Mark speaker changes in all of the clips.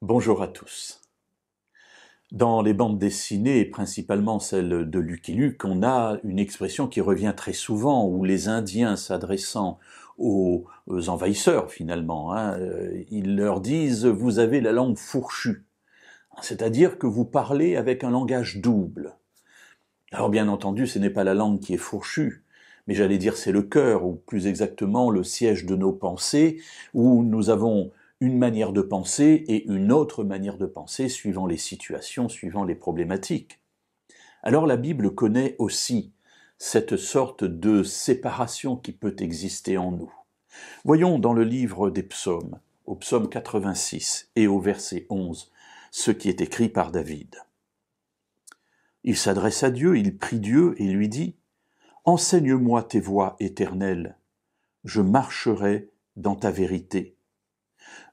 Speaker 1: Bonjour à tous. Dans les bandes dessinées, et principalement celles de Lucky Luke, on a une expression qui revient très souvent, où les Indiens s'adressant aux envahisseurs finalement, ils leur disent « vous avez la langue fourchue », c'est-à-dire que vous parlez avec un langage double. Alors bien entendu, ce n'est pas la langue qui est fourchue, mais j'allais dire c'est le cœur, ou plus exactement le siège de nos pensées, où nous avons une manière de penser et une autre manière de penser suivant les situations, suivant les problématiques. Alors la Bible connaît aussi cette sorte de séparation qui peut exister en nous. Voyons dans le livre des psaumes, au psaume 86 et au verset 11, ce qui est écrit par David. Il s'adresse à Dieu, il prie Dieu et lui dit « Enseigne-moi tes voies éternelles, je marcherai dans ta vérité.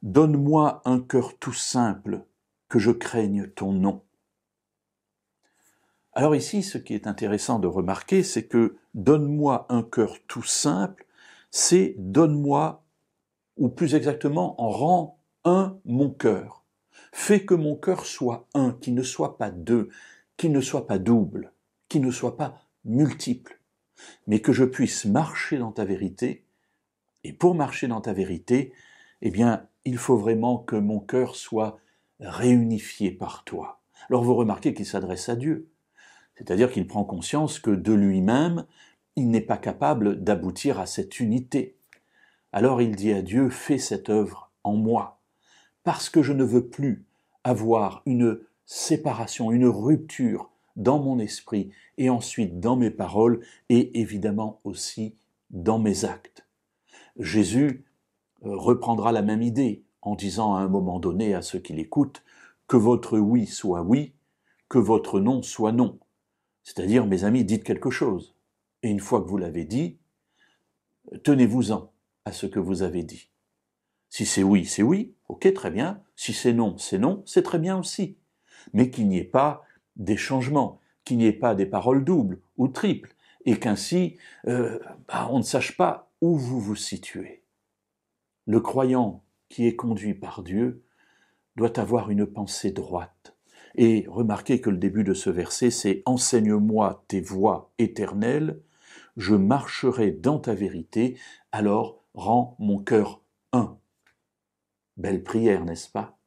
Speaker 1: Donne-moi un cœur tout simple, que je craigne ton nom. » Alors ici, ce qui est intéressant de remarquer, c'est que « donne-moi un cœur tout simple », c'est « donne-moi », ou plus exactement, « rends un mon cœur ». Fais que mon cœur soit un, qu'il ne soit pas deux, qu'il ne soit pas double, qu'il ne soit pas multiple, mais que je puisse marcher dans ta vérité. Et pour marcher dans ta vérité, eh bien, il faut vraiment que mon cœur soit réunifié par toi. Alors vous remarquez qu'il s'adresse à Dieu, c'est-à-dire qu'il prend conscience que de lui-même, il n'est pas capable d'aboutir à cette unité. Alors il dit à Dieu, fais cette œuvre en moi, parce que je ne veux plus avoir une séparation, une rupture dans mon esprit et ensuite dans mes paroles et évidemment aussi dans mes actes. Jésus reprendra la même idée en disant à un moment donné à ceux qui l'écoutent que votre oui soit oui, que votre non soit non. C'est-à-dire, mes amis, dites quelque chose. Et une fois que vous l'avez dit, tenez-vous-en à ce que vous avez dit. Si c'est oui, ok, très bien. Si c'est non, c'est très bien aussi. Mais qu'il n'y ait pas des changements, qu'il n'y ait pas des paroles doubles ou triples, et qu'ainsi, on ne sache pas où vous vous situez. Le croyant qui est conduit par Dieu doit avoir une pensée droite. Et remarquez que le début de ce verset, c'est « Enseigne-moi tes voies éternelles, je marcherai dans ta vérité, alors rends mon cœur un ». Belle prière, n'est-ce pas?